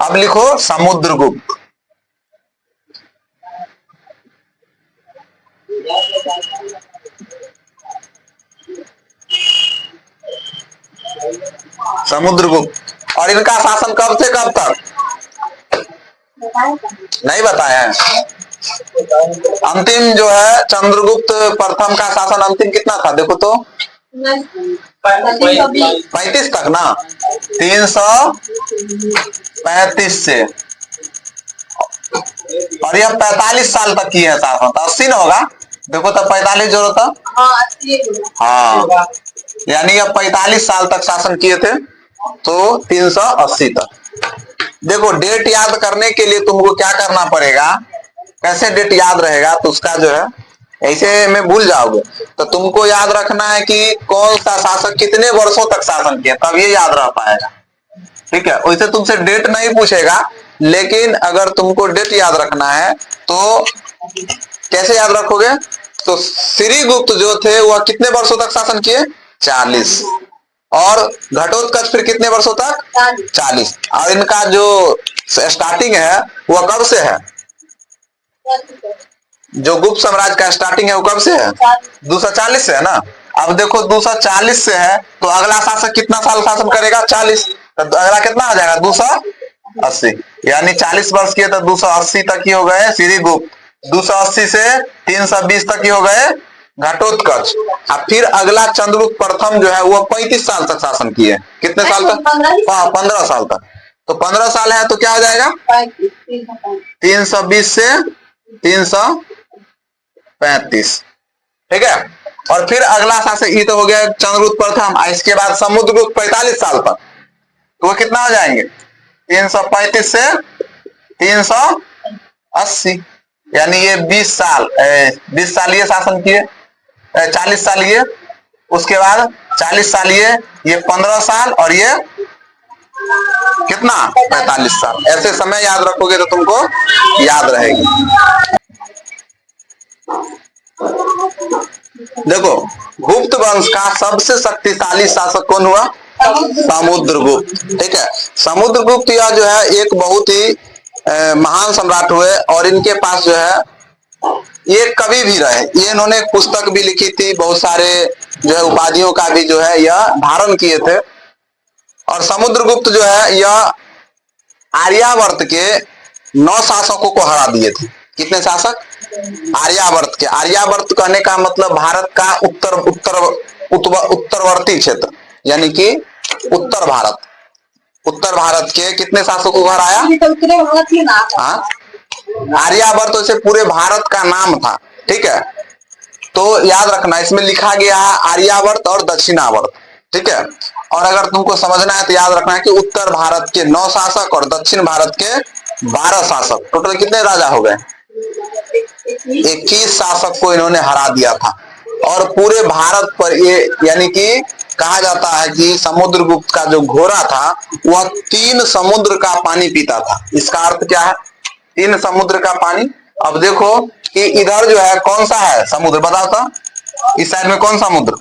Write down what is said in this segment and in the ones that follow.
अब लिखो समुद्रगुप्त। समुद्रगुप्त। और इनका शासन कब से कब तक नहीं बताया है। अंतिम जो है चंद्रगुप्त प्रथम का शासन अंतिम कितना था देखो तो 35 तक ना, 335 से, और यह 45 साल तक की है शासन, तो 80 ना होगा, देखो तब 45 जोड़ो तो हाँ, यानी यह 45 साल तक शासन किए थे, तो 380 तक। देखो डेट याद करने के लिए तुमको क्या करना पड़ेगा, कैसे डेट याद रहेगा, तो उसका जो है ऐसे में भूल जाओगे, तो तुमको याद रखना है कि कौन सा शासक कितने वर्षों तक शासन किया, तब ये याद रह पाएगा। ठीक है, वैसे तुमसे डेट नहीं पूछेगा, लेकिन अगर तुमको डेट याद रखना है तो कैसे याद रखोगे, तो श्रीगुप्त जो थे वह कितने वर्षों तक शासन किए 40, और घटोत्कच फिर कितने वर्षों तक 40, और इनका जो स्टार्टिंग है वह कब से है, जो गुप्त साम्राज्य का स्टार्टिंग है वो कब से है 240 से है ना। अब देखो 240 से है तो अगला शासक कितना साल शासन करेगा 40, तो अगला कितना आ जाएगा 280, यानी 40 वर्ष किए तो 280 तक ही हो गए श्रीगुप्त, 280 से 320 तक ही हो गए घटोत्कच, और फिर अगला चंद्रगुप्त प्रथम जो है वो 35 साल तक शासन किए, कितने साल तक 15 साल तक, तो 15 साल है तो क्या हो जाएगा 320 से 335, ठीक है। और फिर अगला शासक ये तो हो गया चंद्रगुप्त प्रथम, इसके बाद समुद्रगुप्त 45 साल तक, तो वो कितना हो जाएंगे 335 से 380, यानी ये 20 साल ये शासन किए, 40 साल ये, उसके बाद 40 साल ये 15 साल, और ये कितना 45 साल, ऐसे समय याद रखोगे तो तुमको याद रहेगी। देखो गुप्त वंश का सबसे शक्तिशाली शासक कौन हुआ, समुद्रगुप्त, ठीक है। समुद्रगुप्त यह जो है एक बहुत ही महान सम्राट हुए, और इनके पास जो है ये कवि भी रहे, ये इन्होंने एक पुस्तक भी लिखी थी, बहुत सारे जो है उपाधियों का भी जो है यह धारण किए थे। और समुद्रगुप्त जो है यह आर्यावर्त के 9 शासकों को हरा दिए थे, कितने शासक आर्यावर्त के, आर्यावर्त कहने का मतलब भारत का उत्तरवर्ती क्षेत्र, यानी कि उत्तर भारत के कितने शासकों को हराया, हाँ आर्यावर्त वैसे पूरे भारत का नाम था, ठीक है। तो याद रखना इसमें लिखा गया है आर्यावर्त और दक्षिणावर्त, ठीक है। और अगर तुमको समझना है तो याद रखना है कि उत्तर भारत के 9 शासक और दक्षिण भारत के 12 शासक, टोटल कितने राजा हो गए 21 शासक को इन्होंने हरा दिया था। और पूरे भारत पर ये यानी कि कहा जाता है कि समुद्रगुप्त का जो घोड़ा था वह 3 समुद्र का पानी पीता था, इसका अर्थ क्या है 3 समुद्र का पानी। अब देखो कि इधर जो है कौन सा है समुद्र बताओ तो, इस साइड में कौन समुद्र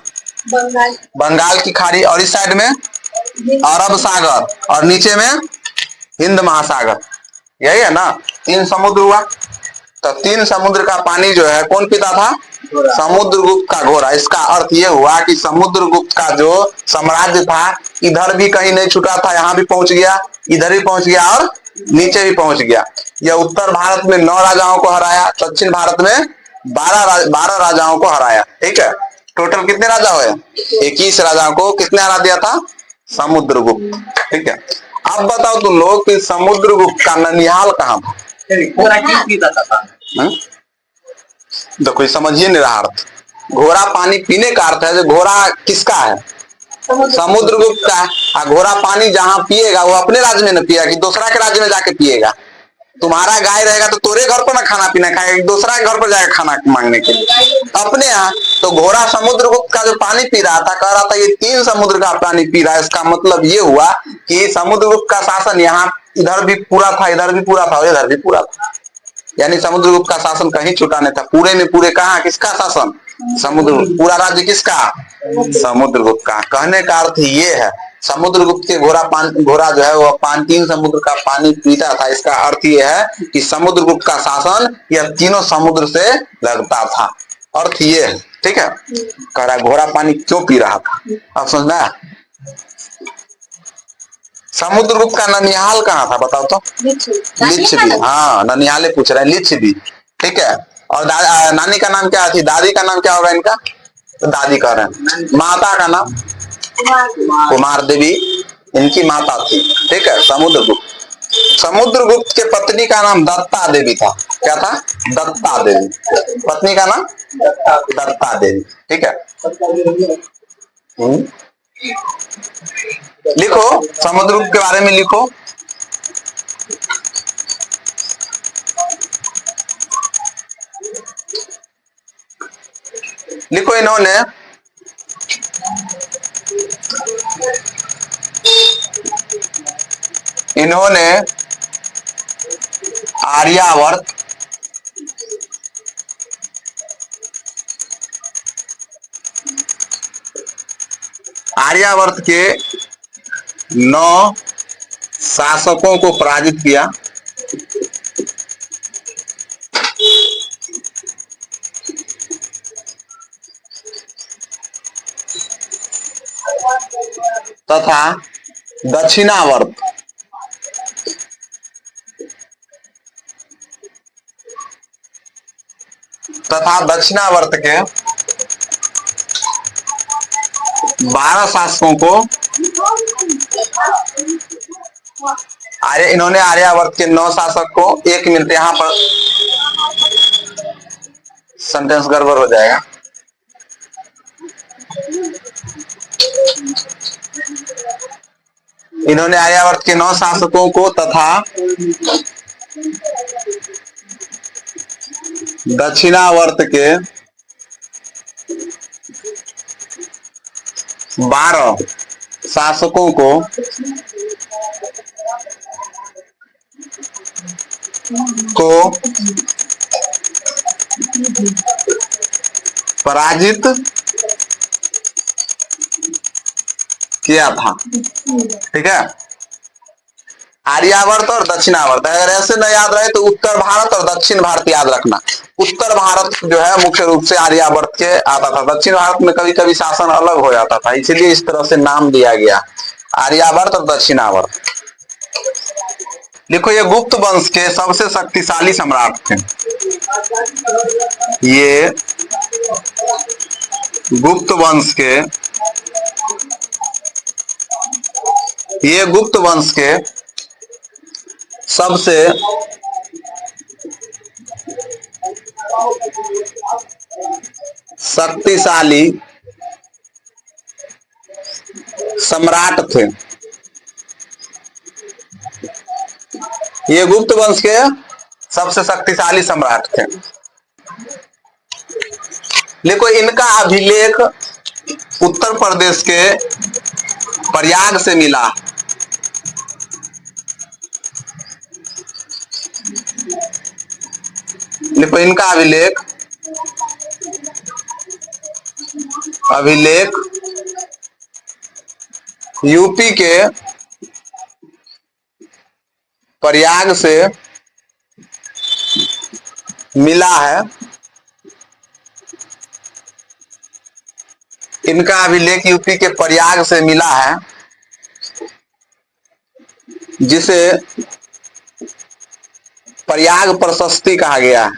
बंगाल की खाड़ी, और इस साइड में अरब सागर, और नीचे में हिंद महासागर, यही है ना 3 समुद्र हुआ। तो 3 समुद्र का पानी जो है कौन पीता था समुद्रगुप्त का घोड़ा। इसका अर्थ ये हुआ कि समुद्रगुप्त का जो साम्राज्य था इधर भी कहीं नहीं छूटा था, यहाँ भी पहुंच गया, इधर भी पहुंच गया, और नीचे भी पहुंच गया। यह उत्तर भारत में 9 राजाओं को हराया, दक्षिण भारत में 12 राजाओं को हराया, ठीक है। टोटल कितने राजा हुए 21 राजाओं को कितने हरा दिया था समुद्रगुप्त, ठीक है। अब बताओ तुम लोग कि समुद्रगुप्त का ननिहाल कहाँ था, देखो समझिए नहीं रहा अर्थ, घोड़ा पानी पीने का अर्थ है, जो घोड़ा किसका है समुद्रगुप्त का है। घोड़ा पानी जहां पिएगा वो अपने राज्य में न पिएगा कि दूसरा के राज्य में जाके पिएगा। तुम्हारा गाय रहेगा तो तोरे घर पर ना खाना पीना खाएगा, दूसरा के घर पर जाएगा खाना मांगने के लिए अपने यहाँ। तो घोड़ा समुद्रगुप्त का जो पानी पी रहा था, कह रहा था ये 3 समुद्र का पानी पी रहा है, इसका मतलब ये हुआ कि समुद्रगुप्त का शासन यहाँ इधर भी पूरा था, इधर भी पूरा था, इधर भी पूरा था, यानी समुद्रगुप्त का शासन कहीं छूटा नहीं था। पूरे में पूरे कहा किसका शासन समुद्रगुप्त, पूरा राज्य किसका समुद्रगुप्त का। कहने का अर्थ ये है समुद्रगुप्त के घोड़ा जो है वह तीन समुद्र का पानी पीता था। इसका अर्थ यह है कि समुद्रगुप्त का शासन यह तीनों समुद्र से लगता था। अर्थ ये है, ठीक है। कह रहा घोड़ा पानी क्यों पी रहा था, अब समझना है। समुद्रगुप्त का ननिहाल कहाँ था बताओ तो? लिच्छवी। हाँ, ननिहाले पूछ रहे हैं, लिच्छवी, ठीक है। और नानी का नाम क्या थी, दादी का नाम क्या होगा इनका? तो दादी कह रहे हैं। माता का नाम कुमार देवी इनकी माता थी, ठीक है। समुद्रगुप्त के पत्नी का नाम दत्ता देवी था। क्या था? दत्ता देवी। पत्नी का नाम दत्ता देवी, ठीक है। हम्म। लिखो, समुद्रगुप्त के बारे में लिखो। लिखो, इन्होंने आर्यावर्त आर्यावर्त के 9 शासकों को पराजित किया। तथा दक्षिणावर्त के 12 शासकों को इन्होंने आर्यावर्त के 9 शासक को, 1 मिनट यहां पर सेंटेंस गड़बड़ हो जाएगा। इन्होंने आर्यावर्त के 9 शासकों को तथा दक्षिणावर्त के 12 शासकों को पराजित किया था, ठीक है। आर्यावर्त और दक्षिणावर्त, अगर ऐसे न याद रहे तो उत्तर भारत और दक्षिण भारत याद रखना। उत्तर भारत जो है मुख्य रूप से आर्यावर्त के आता था, दक्षिण भारत में कभी कभी शासन अलग हो जाता था, इसलिए इस तरह से नाम दिया गया, आर्यावर्त और दक्षिणावर्त। देखो, ये गुप्त वंश के सबसे शक्तिशाली सम्राट थे। ये गुप्त वंश के सबसे शक्तिशाली सम्राट थे। ये गुप्त वंश के सबसे शक्तिशाली सम्राट थे। देखो, इनका अभिलेख उत्तर प्रदेश के प्रयाग से मिला। देखो, इनका अभिलेख यूपी के प्रयाग से मिला है। इनका अभिलेख यूपी के प्रयाग से मिला है, जिसे प्रयाग प्रशस्ति कहा गया है।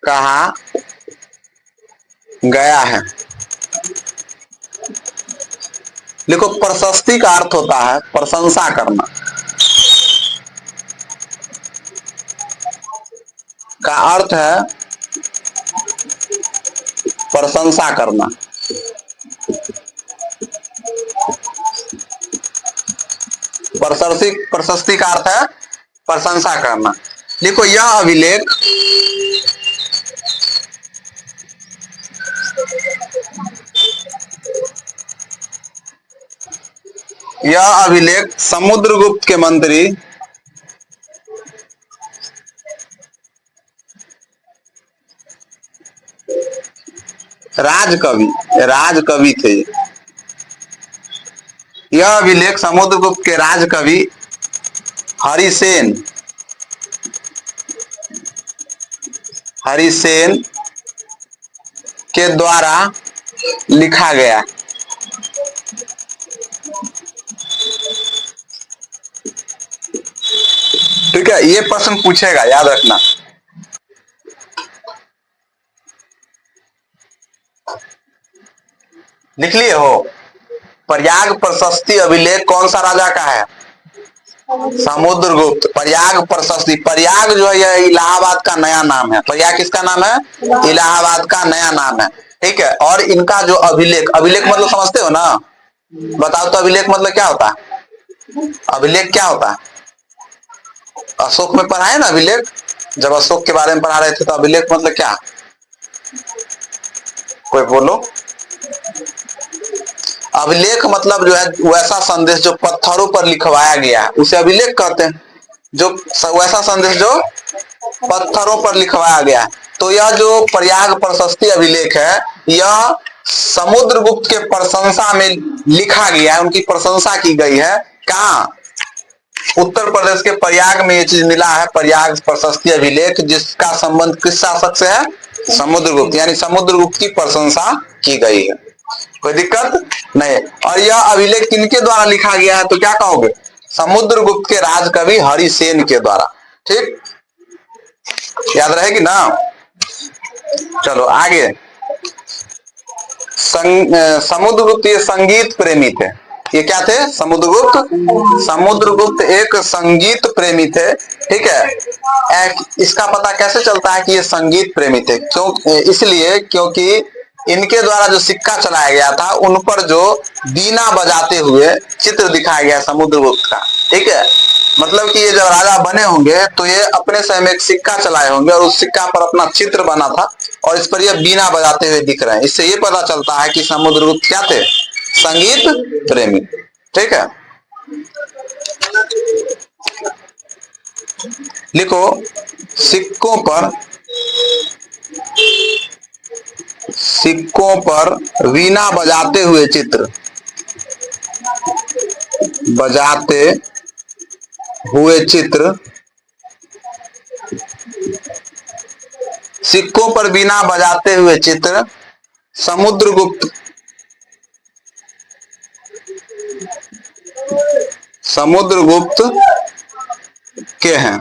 कहा गया है। देखो, प्रशस्ति का अर्थ होता है प्रशंसा करना, का अर्थ है प्रशंसा करना। प्रशस्ति का अर्थ है प्रशंसा करना। देखो, यह अभिलेख समुद्रगुप्त के मंत्री राजकवि, राजकवि थे। यह अभिलेख समुद्रगुप्त के राजकवि हरिसेन हरिसेन के द्वारा लिखा गया। ठीक है, ये प्रश्न पूछेगा, याद रखना। लिख लिए हो? प्रयाग प्रशस्ति अभिलेख कौन सा राजा का है? समुद्रगुप्त। प्रयाग प्रशस्ति, प्रयाग जो है यह इलाहाबाद का नया नाम है। प्रयाग किसका नाम है? इलाहाबाद का नया नाम है। ठीक है, और इनका जो अभिलेख, अभिलेख मतलब समझते हो ना? बताओ तो अभिलेख मतलब क्या होता है? अभिलेख क्या होता है? अशोक में पढ़ा है ना अभिलेख, जब अशोक के बारे में पढ़ा रहे थे तो अभिलेख मतलब क्या? कोई बोलो। अभिलेख मतलब जो है वैसा संदेश जो पत्थरों पर लिखवाया गया है उसे अभिलेख कहते हैं। जो वैसा संदेश जो पत्थरों पर लिखवाया गया है। तो यह जो प्रयाग प्रशस्ति अभिलेख है, यह समुद्रगुप्त के प्रशंसा में लिखा गया है, उनकी प्रशंसा की गई है। कहाँ? उत्तर प्रदेश के प्रयाग में ये चीज मिला है, प्रयाग प्रशस्ति अभिलेख, जिसका संबंध किस शासक से है? समुद्रगुप्त, यानी समुद्रगुप्त की प्रशंसा की गई है। कोई दिक्कत नहीं। और यह अभिलेख किनके द्वारा लिखा गया है तो क्या कहोगे? समुद्रगुप्त के राजकवि हरिसेन के द्वारा। ठीक, याद रहेगी ना? चलो आगे। समुद्रगुप्त ये संगीत प्रेमी थे। ये क्या थे? समुद्रगुप्त। समुद्रगुप्त एक संगीत प्रेमी थे। ठीक है, इसका पता कैसे चलता है कि ये संगीत प्रेमी थे? क्यों? इसलिए क्योंकि इनके द्वारा जो सिक्का चलाया गया था उन पर जो बीना बजाते हुए चित्र दिखाया गया समुद्रगुप्त का। ठीक है, मतलब कि ये जब राजा बने होंगे तो ये अपने समय में एक सिक्का चलाए होंगे और उस सिक्का पर अपना चित्र बना था और इस पर ये बीना बजाते हुए दिख रहे हैं। इससे ये पता चलता है कि समुद्रगुप्त क्या थे? संगीत प्रेमी। ठीक है, लिखो सिक्कों पर वीणा बजाते हुए चित्र, बजाते हुए चित्र, सिक्कों पर वीणा बजाते हुए चित्र समुद्रगुप्त के हैं।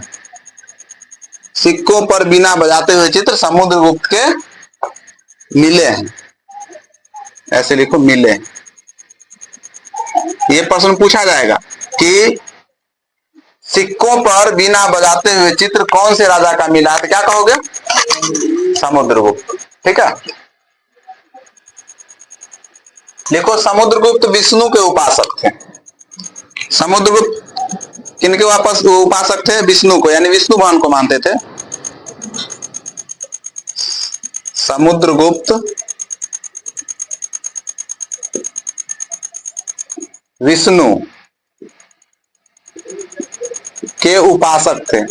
सिक्कों पर वीणा बजाते हुए चित्र समुद्रगुप्त के मिले हैं। ऐसे लिखो, मिले। ये प्रश्न पूछा जाएगा कि सिक्कों पर वीणा बजाते हुए चित्र कौन से राजा का मिला है तो क्या कहोगे? समुद्रगुप्त। ठीक है, देखो समुद्रगुप्त विष्णु के उपासक थे। समुद्रगुप्त किनके वापस उपासक थे? विष्णु को, यानी विष्णु भगवान को मानते थे। समुद्रगुप्त विष्णु के उपासक थे।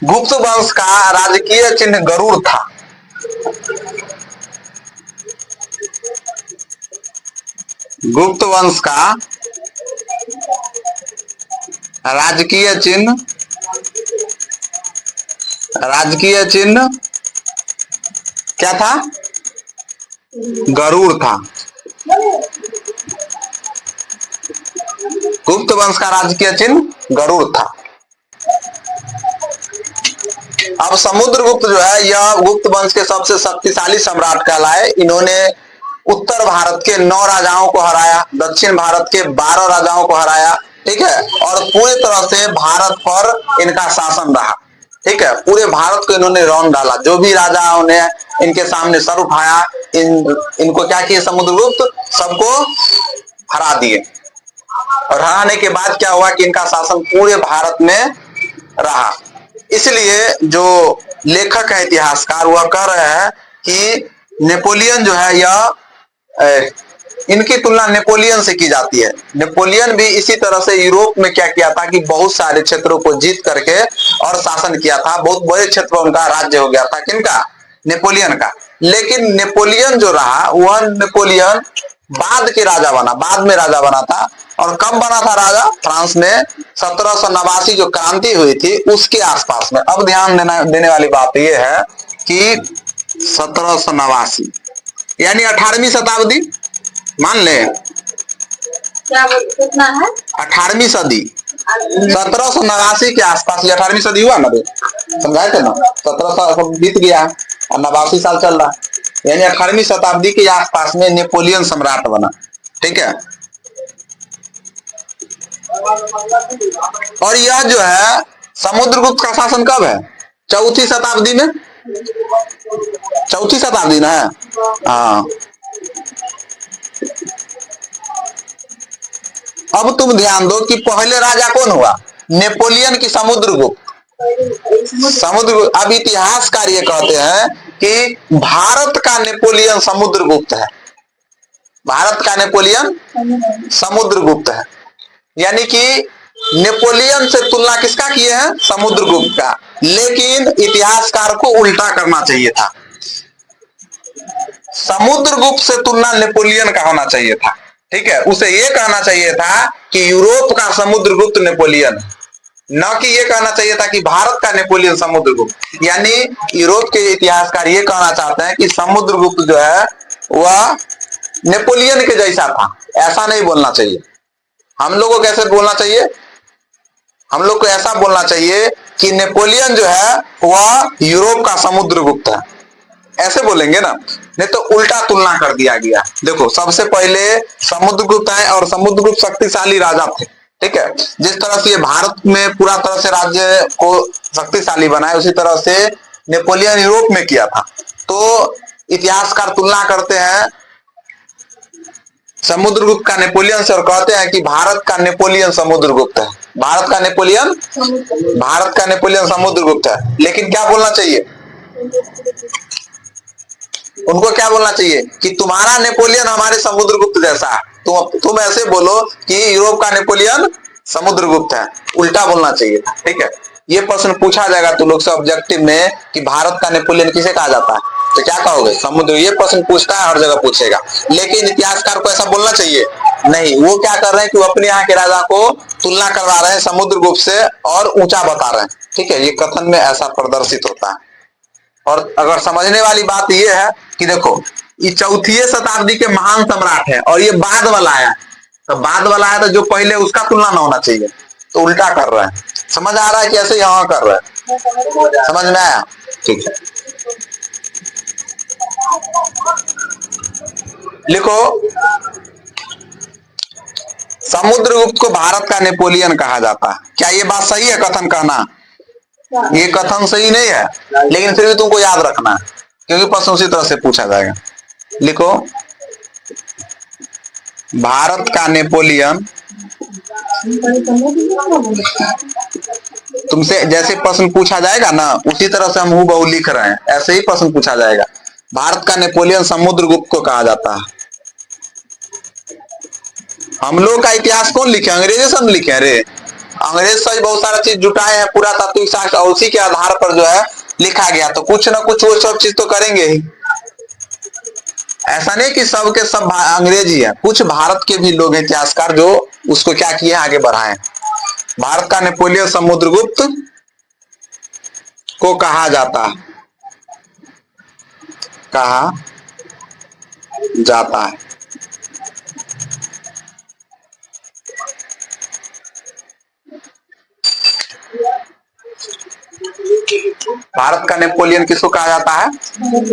गुप्त वंश का राजकीय चिन्ह गरुड़ था। गुप्त वंश का राजकीय चिन्ह क्या था? गरुड़ था। गुप्त वंश का राजकीय चिन्ह गरुड़ था। अब समुद्रगुप्त जो है यह गुप्त वंश के सबसे शक्तिशाली सम्राट कहलाए। इन्होंने उत्तर भारत के 9 राजाओं को हराया, दक्षिण भारत के 12 राजाओं को हराया। ठीक है, और पूरी तरह से भारत पर इनका शासन रहा। ठीक है, पूरे भारत को इन्होंने रौंद डाला। जो भी राजाओं ने इनके सामने सर उठाया, इनको क्या किए? समुद्रगुप्त सबको हरा दिए। और हराने के बाद क्या हुआ कि इनका शासन पूरे भारत में रहा। इसलिए जो लेखक है, इतिहासकार, वह कह रहे हैं कि नेपोलियन जो है यह इनकी तुलना नेपोलियन से की जाती है। नेपोलियन भी इसी तरह से यूरोप में क्या किया था कि बहुत सारे क्षेत्रों को जीत करके और शासन किया था, बहुत बड़े क्षेत्र उनका राज्य हो गया था। किनका? नेपोलियन का। लेकिन नेपोलियन जो रहा वह नेपोलियन बाद के राजा बना, बाद में राजा बना था। और कब बना था राजा? फ्रांस में 1789 जो क्रांति हुई थी उसके आसपास में। अब ध्यान देने वाली बात यह है कि 1789 यानी 18वीं शताब्दी मान ले, क्या कितना है? 18वीं सदी, 1789 के आसपास। ये 18वीं सदी हुआ ना, समझाए थे ना, 1700 बीत गया और 89 साल चल रहा, यानी 18वीं शताब्दी के आसपास में नेपोलियन सम्राट बना। ठीक है। और यह जो है समुद्रगुप्त का शासन कब है? चौथी शताब्दी में, चौथी शताब्दी ना है। हाँ, अब तुम ध्यान दो कि पहले राजा कौन हुआ? नेपोलियन की समुद्रगुप्त। समुद्रगुप्त। अब इतिहासकार ये कहते हैं कि भारत का नेपोलियन समुद्रगुप्त है, भारत का नेपोलियन समुद्रगुप्त है। यानी कि नेपोलियन से तुलना किसका किए हैं? समुद्रगुप्त का। लेकिन इतिहासकार को उल्टा करना चाहिए था, समुद्रगुप्त से तुलना नेपोलियन का होना चाहिए था। ठीक है, उसे यह कहना चाहिए था कि यूरोप का समुद्रगुप्त नेपोलियन, न कि यह कहना चाहिए था कि भारत का नेपोलियन समुद्रगुप्त। यानी यूरोप के इतिहासकार यह कहना चाहते हैं कि समुद्रगुप्त जो है वह नेपोलियन के जैसा था। ऐसा नहीं बोलना चाहिए। हम लोग को कैसे बोलना चाहिए? हम लोग को ऐसा बोलना चाहिए कि नेपोलियन जो है वह यूरोप का समुद्रगुप्त है, ऐसे बोलेंगे ना, नहीं तो उल्टा तुलना कर दिया गया। देखो, सबसे पहले समुद्रगुप्त है और समुद्रगुप्त शक्तिशाली राजा थे। ठीक है, जिस तरह से ये भारत में पूरा तरह से राज्य को शक्तिशाली बनाए, उसी तरह से नेपोलियन यूरोप में किया था। तो इतिहासकार तुलना करते हैं समुद्रगुप्त का नेपोलियन से और कहते हैं कि भारत का नेपोलियन समुद्रगुप्त है, भारत का नेपोलियन, भारत का नेपोलियन समुद्रगुप्त है। लेकिन क्या बोलना चाहिए उनको? क्या बोलना चाहिए कि तुम्हारा नेपोलियन हमारे समुद्रगुप्त जैसा है। तुम ऐसे बोलो कि यूरोप का नेपोलियन समुद्रगुप्त है, उल्टा बोलना चाहिए। ठीक है, ये प्रश्न पूछा जाएगा तो लोग से ऑब्जेक्टिव में कि भारत का नेपोलियन किसे कहा जाता है, तो क्या कहोगे? समुद्र। ये प्रश्न पूछता है, हर जगह पूछेगा। लेकिन इतिहासकार को ऐसा बोलना चाहिए नहीं। वो क्या कर रहे हैं कि वो अपने यहाँ के राजा को तुलना करवा रहे हैं समुद्रगुप्त से और ऊंचा बता रहे हैं। ठीक है, ये कथन में ऐसा प्रदर्शित होता है। और अगर समझने वाली बात यह है कि देखो, ये चौथी शताब्दी के महान सम्राट है और ये बाद वाला आया, तो बाद वाला आया तो जो पहले उसका तुलना ना होना चाहिए, तो उल्टा कर रहे हैं। समझ आ रहा है कि ऐसे यहां कर रहे हैं? समझ में आया? ठीक है, लिखो, समुद्रगुप्त को भारत का नेपोलियन कहा जाता है। क्या ये बात सही है कथन कहना? ये कथन सही नहीं है, लेकिन फिर भी तुमको याद रखना है क्योंकि प्रश्न उसी तरह से पूछा जाएगा। लिखो, भारत का नेपोलियन, तुमसे जैसे प्रश्न पूछा जाएगा ना उसी तरह से हम हूबहू लिख रहे हैं, ऐसे ही प्रश्न पूछा जाएगा। भारत का नेपोलियन समुद्रगुप्त को कहा जाता है। हम लोग का इतिहास कौन लिखे? अंग्रेजी सब लिखे हैं रे। अंग्रेज से बहुत सारा चीज जुटाए हैं, पूरा तात्विक शास्त्र, और उसी के आधार पर जो है लिखा गया। तो कुछ ना कुछ वो सब चीज तो करेंगे ही। ऐसा नहीं कि सब के सब अंग्रेजी है, कुछ भारत के भी लोग हैं इतिहासकार जो उसको क्या किए, आगे बढ़ाए। भारत का नेपोलियन समुद्रगुप्त को कहा जाता है, कहा जाता है। भारत का नेपोलियन किसको कहा जाता है?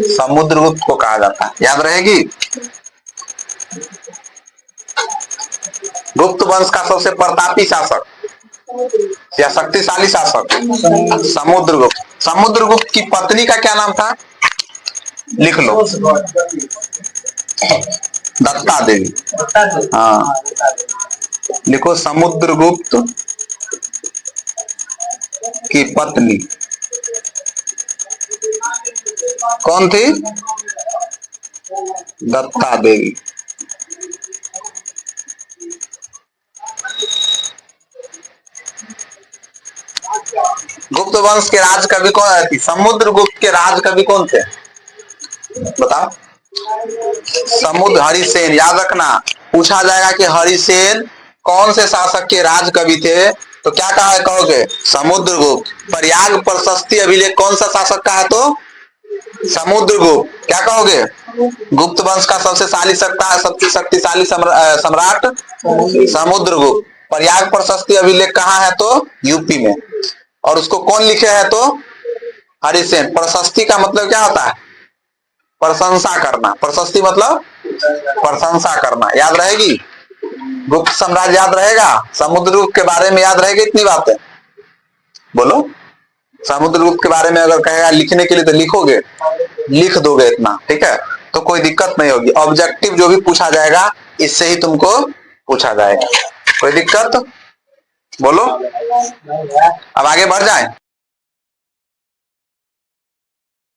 समुद्रगुप्त को कहा जाता है। याद रहेगी? गुप्त वंश का सबसे प्रतापी शासक या शक्तिशाली शासक समुद्रगुप्त। समुद्रगुप्त की पत्नी का क्या नाम था? लिख लो, दत्ता देवी। हाँ, लिखो, समुद्रगुप्त की पत्नी कौन थी? दत्ता देवी। गुप्त वंश के राज कवि कौन थे? समुद्रगुप्त के राज कवि कौन थे? बताओ। समुद्र हरिसेन। याद रखना, पूछा जाएगा कि हरिसेन कौन से शासक के राज कवि थे, तो क्या कहा कहोगे? समुद्रगुप्त। प्रयाग प्रशस्ति अभिलेख कौन सा शासक का है? तो समुद्रगुप्त। क्या कहोगे? गुप्त वंश का सबसे सबसे शक्तिशाली सम्राट समुद्रगुप्त। प्रयाग प्रशस्ति अभिलेख कहाँ है? तो यूपी में। और उसको कौन लिखे हैं? तो हरिसेन। प्रशस्ति का मतलब क्या होता है? प्रशंसा करना। प्रशस्ति मतलब प्रशंसा करना। याद रहेगी? गुप्त साम्राज्य याद रहेगा? समुद्रगुप्त के बारे में याद रहेगी इतनी बातें? बोलो। समुद्रगुप्त के बारे में अगर कहेगा लिखने के लिए तो लिखोगे? लिख दोगे इतना, ठीक है, तो कोई दिक्कत नहीं होगी। ऑब्जेक्टिव जो भी पूछा जाएगा इससे ही तुमको पूछा जाएगा। कोई दिक्कत? बोलो। अब आगे बढ़ जाए।